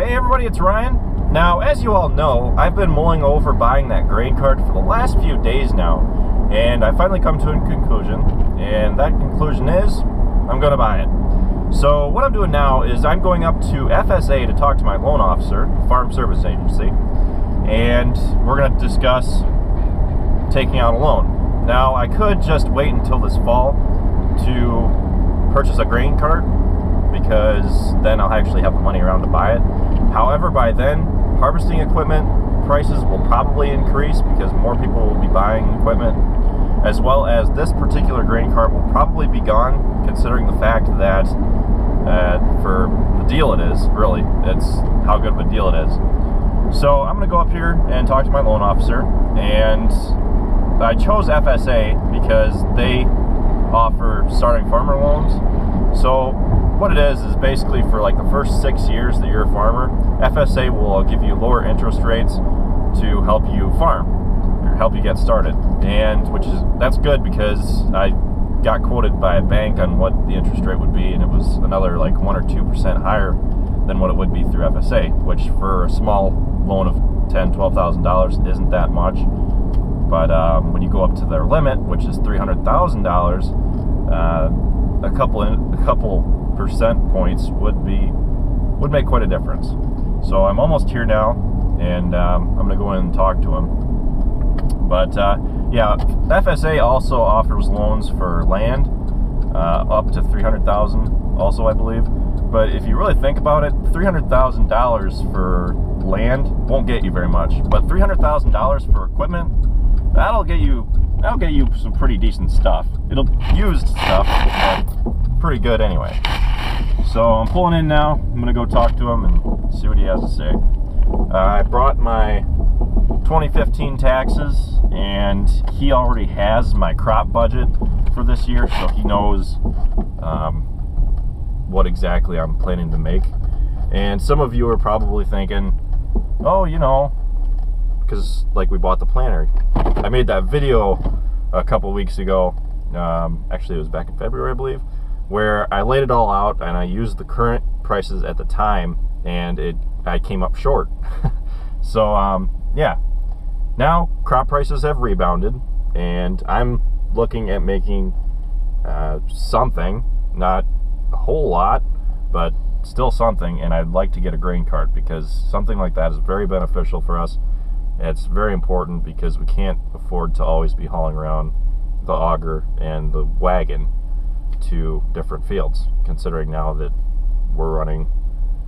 Hey everybody, it's Ryan. Now, as you all know, I've been mulling over buying that grain cart for the last few days now, and I finally come to a conclusion, and that conclusion is I'm going to buy it. So what I'm doing now is I'm going up to FSA to talk to my loan officer, Farm Service Agency, and we're going to discuss taking out a loan. Now, I could just wait until this fall to purchase a grain cart, because then I'll actually have the money around to buy it. However, by then, harvesting equipment prices will probably increase because more people will be buying equipment, as well as this particular grain cart will probably be gone, considering the fact that for the deal it is, really, it's how good of a deal it is. So I'm going to go up here and talk to my loan officer, and I chose FSA because they offer starting farmer loans. So what it is basically for like the first 6 years that you're a farmer, FSA will give you lower interest rates to help you farm, or help you get started. And that's good, because I got quoted by a bank on what the interest rate would be, and it was another like 1 or 2% higher than what it would be through FSA, which for a small loan of $10,000-$12,000 isn't that much. But when you go up to their limit, which is $300,000, a couple percent points would make quite a difference. So I'm almost here now, and I'm going to go in and talk to him. But yeah, FSA also offers loans for land up to $300,000 also, I believe. But if you really think about it, $300,000 for land won't get you very much. But $300,000 for equipment, that'll get you some pretty decent stuff. It'll used stuff, but pretty good anyway. So I'm pulling in now. I'm going to go talk to him and see what he has to say. I brought my 2015 taxes, and he already has my crop budget for this year, so he knows what exactly I'm planning to make. And some of you are probably thinking, oh, you know, because like we bought the planter. I made that video a couple weeks ago. Actually, it was back in February, I believe, where I laid it all out and I used the current prices at the time, and I came up short. So yeah, now crop prices have rebounded, and I'm looking at making something, not a whole lot, but still something, and I'd like to get a grain cart, because something like that is very beneficial for us. It's very important because we can't afford to always be hauling around the auger and the wagon to different fields, considering now that we're running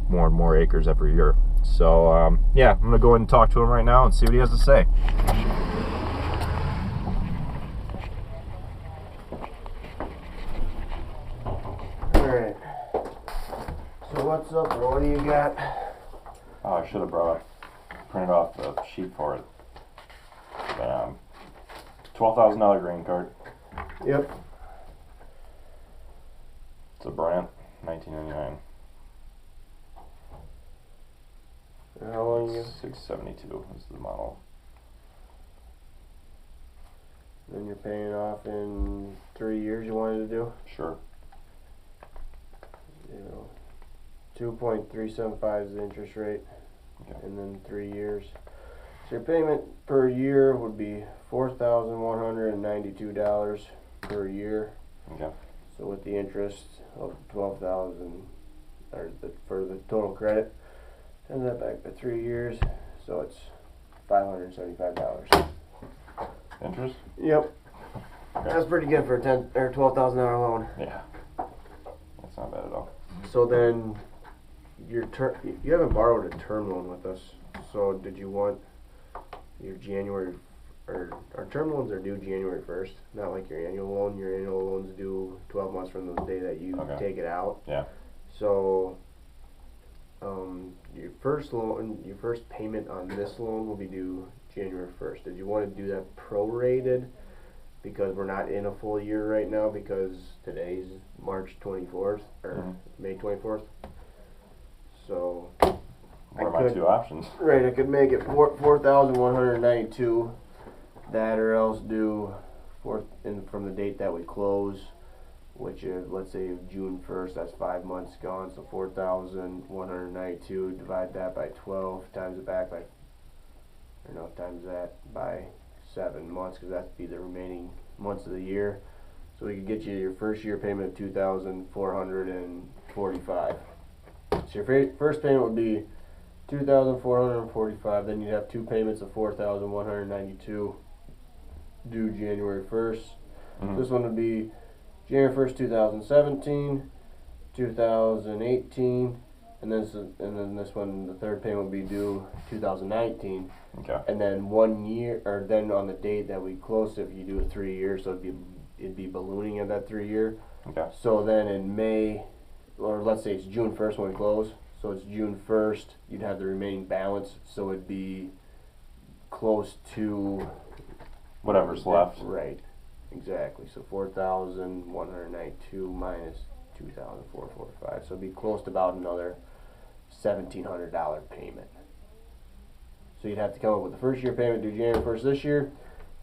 more and more acres every year. So yeah, I'm gonna go ahead and talk to him right now and see what he has to say. Alright, so what's up, bro? What do you got? Oh, I should have printed off the sheet for it. But, $12,000 grain cart. Yep. It's a Brant, 1999. How long you? 672 is the model. Then you're paying it off in 3 years. You wanted to do? Sure. 2.375 is the interest rate, Okay. and then 3 years. So your payment per year would be $4,192 per year. Okay. So with the interest of $12,000, or for the total credit, send that back to 3 years, so it's $575. Interest? Yep. Okay. That's pretty good for a $12,000 loan. Yeah. That's not bad at all. So then, you haven't borrowed a term loan with us. So did you want your January, or our term loans are due January 1st, not like your annual loan. Your annual loan's due 12 months from the day that you take it out. Yeah. So your first payment on this loan will be due January 1st. Did you want to do that prorated? Because we're not in a full year right now, because today's March 24th, or May 24th. So What are my two options? Right, I could make it $4,192. That, or else do from the date that we close, which is, let's say June 1st, that's 5 months gone, so 4,192, divide that by 12, times it back by, or no, times that by 7 months, because that'd be the remaining months of the year. So we could get you your first year payment of 2,445. So your first payment would be 2,445, then you'd have two payments of 4,192 due January 1st. This one would be January 1st, 2017, 2018, and then this one, the third payment would be due 2019. Okay. And then 1 year, or then on the date that we close, if you do a 3 year, so it'd be ballooning at that 3 year. Okay. So then in May, or let's say it's June 1st when we close, so it's June 1st, you'd have the remaining balance, so it'd be close to Whatever's left. Right, exactly. So 4,192 minus 2,445, so it'd be close to about another $1,700 payment. So you'd have to come up with the first year payment due January 1st this year,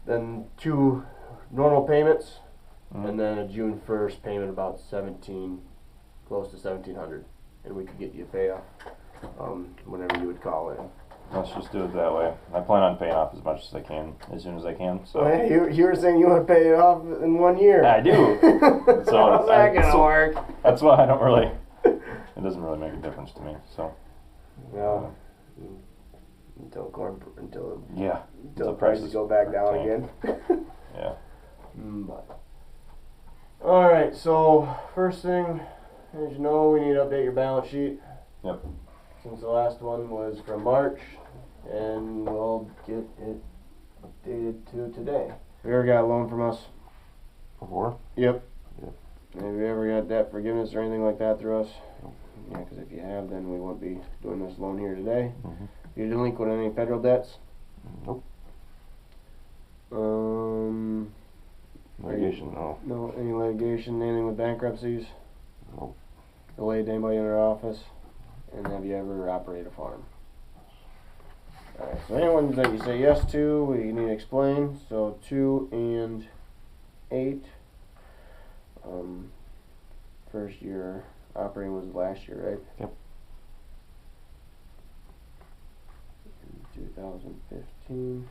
then two normal payments, and then a June 1st payment about close to 1,700, and we could get you a payoff whenever you would call in. Let's just do it that way. I plan on paying off as much as I can, as soon as I can. So. Well, hey, you were saying you want to pay it off in 1 year. I do. How's that gonna work? That's why I don't really. It doesn't really make a difference to me. So. Well, until Until prices go back down again. Yeah. But. All right. So first thing, as you know, we need to update your balance sheet. Yep. Since the last one was from March, and we'll get it updated to today. Have you ever got a loan from us? Before? Yep. Yep. Have you ever got debt forgiveness or anything like that through us? Yeah, because if you have, then we won't be doing this loan here today. You delinquent on any federal debts? Nope. Litigation, no. No, any litigation, anything with bankruptcies? Nope. Delayed anybody in our office? And have you ever operated a farm? Alright, so anyone that you say yes to, we need to explain. So 2 and 8. First year operating was last year, right? Yep. 2015.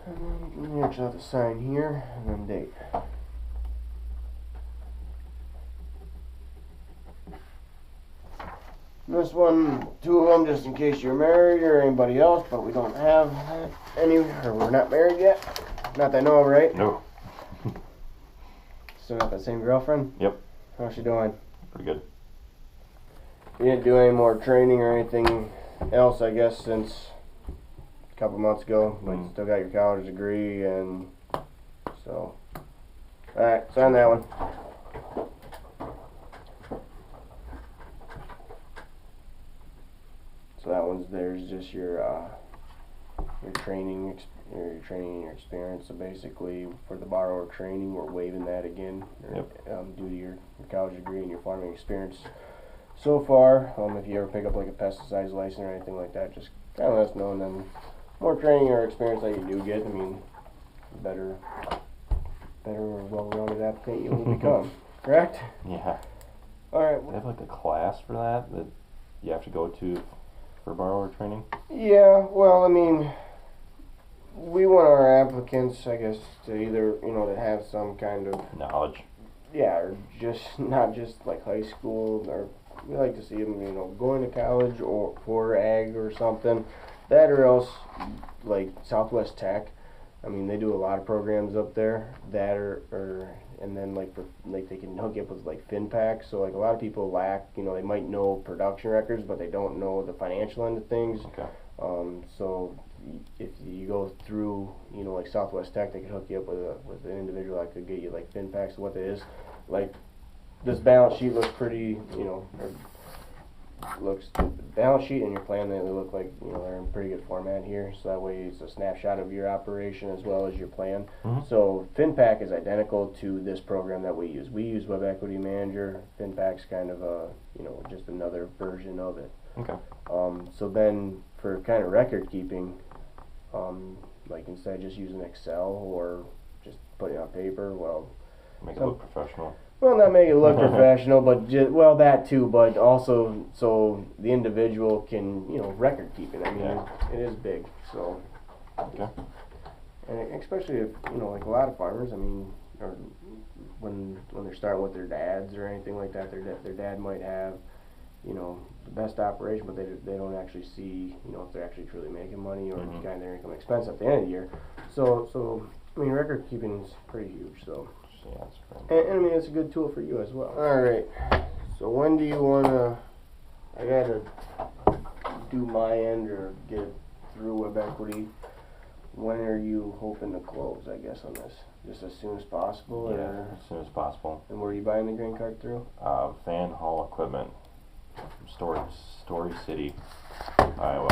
And then you actually have to sign here and then date. This one, 2 of them, just in case you're married or anybody else, but we don't have any, or we're not married yet. Not that I know of, right? No. Still got that same girlfriend? Yep. How's she doing? Pretty good. You didn't do any more training or anything else, I guess, since a couple months ago. Like, still got your college degree, and so. Alright, sign that one. So that one's there's just your training, your experience. So basically, for the borrower training, we're waiving that again, due to your college degree and your farming experience so far. If you ever pick up like a pesticides license or anything like that, just kind of let us know, and then more training or experience that you do get, I mean, better or well-rounded applicant you will become. Correct? Yeah. All right. Do they have like a class for that you have to go to for borrower training? Yeah. Well, I mean, we want our applicants, I guess, to either to have some kind of Knowledge. Yeah, or just not just like high school, or we like to see them, going to college or for ag or something. That or else, like Southwest Tech. I mean, they do a lot of programs up there. That and then like they can hook you up with like FinPack. So like a lot of people lack, they might know production records, but they don't know the financial end of things. Okay. So if you go through, like Southwest Tech, they could hook you up with an individual that could get you like FinPack. So what that is, like this balance sheet looks pretty, balance sheet and your plan, they look like they're in pretty good format here. So that way it's a snapshot of your operation as well as your plan. So FinPack is identical to this program that we use. We use Web Equity Manager. FinPack's kind of a just another version of it. Okay. So then for kind of record keeping, like instead of just using Excel or just putting it on paper, well, Make it look professional. well, not make it look professional, but well, that too, but also so the individual can, you know, record keeping. I mean, it is big, so. Okay. And especially if, you know, like a lot of farmers, I mean, or when they're starting with their dads or anything like that, their dad might have, you know, the best operation, but they don't actually see, you know, if they're actually truly making money or kind of their income expense at the end of the year. So I mean, record keeping is pretty huge. So. Yeah, that's right. And I mean, it's a good tool for you as well. All right. So when do you wanna? I gotta do my end or get it through WebEquity. When are you hoping to close? I guess on this, just as soon as possible. Yeah, or? as soon as possible. And where are you buying the grain cart through? Van Hall Equipment, from Story City, Iowa.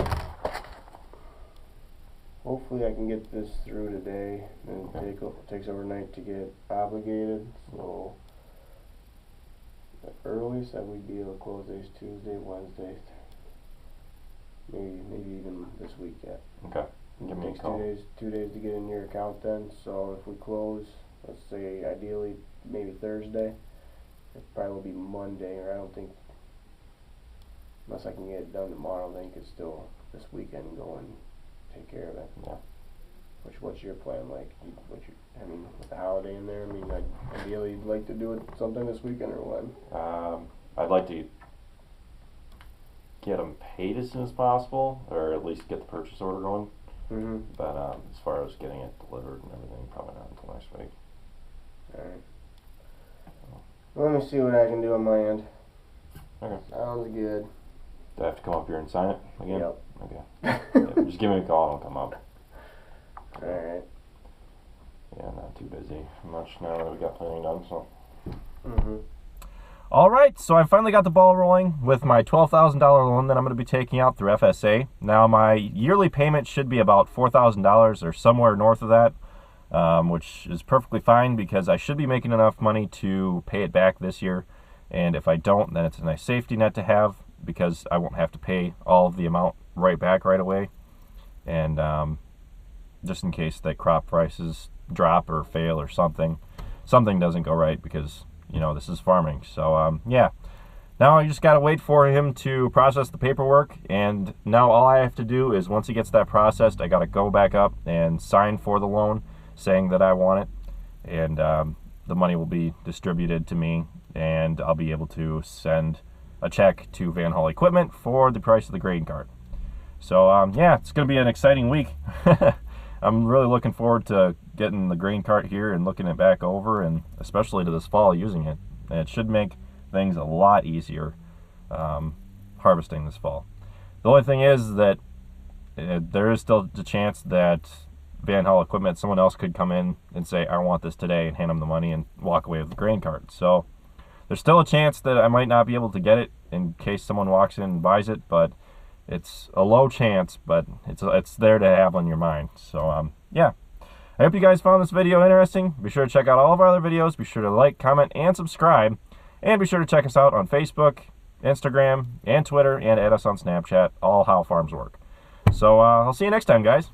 Hopefully I can get this through today, and it takes overnight to get obligated, so the earliest I would be able to close days Tuesday, Wednesday, maybe even this week yet. Okay. Give me a It takes call. 2 days to get in your account then, so if we close, let's say ideally maybe Thursday, it probably will be Monday, or I don't think, unless I can get it done tomorrow, then you could still this weekend go and take care of it. Yeah. What's your plan like? I mean, with the holiday in there, I mean, ideally you'd like to do it sometime this weekend or when? I'd like to get them paid as soon as possible, or at least get the purchase order going. Mm-hmm. But as far as getting it delivered and everything, probably not until next week. Alright. Well, let me see what I can do on my end. Okay. Sounds good. Do I have to come up here and sign it again? Yep. Okay. Yeah, just give me a call and I'll come up. Alright. Yeah, not too busy much now that we got planning done, so. Mm-hmm. All right, so I finally got the ball rolling with my $12,000 loan that I'm going to be taking out through FSA. Now my yearly payment should be about $4,000 or somewhere north of that, which is perfectly fine because I should be making enough money to pay it back this year. And if I don't, then it's a nice safety net to have because I won't have to pay all of the amount right back right away. And just in case that crop prices drop or fail or something doesn't go right because, you know, this is farming. So, yeah. Now I just got to wait for him to process the paperwork, and now all I have to do is once he gets that processed, I got to go back up and sign for the loan saying that I want it, and the money will be distributed to me, and I'll be able to send a check to Van Hall Equipment for the price of the grain cart. So, yeah, it's going to be an exciting week. I'm really looking forward to getting the grain cart here and looking it back over, and especially to this fall using it. And it should make things a lot easier harvesting this fall. The only thing is that there is still the chance that Van Hall Equipment, someone else could come in and say, I want this today, and hand them the money and walk away with the grain cart. So there's still a chance that I might not be able to get it in case someone walks in and buys it, but it's a low chance, but it's there to have on your mind. So, yeah. I hope you guys found this video interesting. Be sure to check out all of our other videos. Be sure to like, comment, and subscribe. And be sure to check us out on Facebook, Instagram, and Twitter, and add us on Snapchat, all How Farms Work. So, I'll see you next time, guys.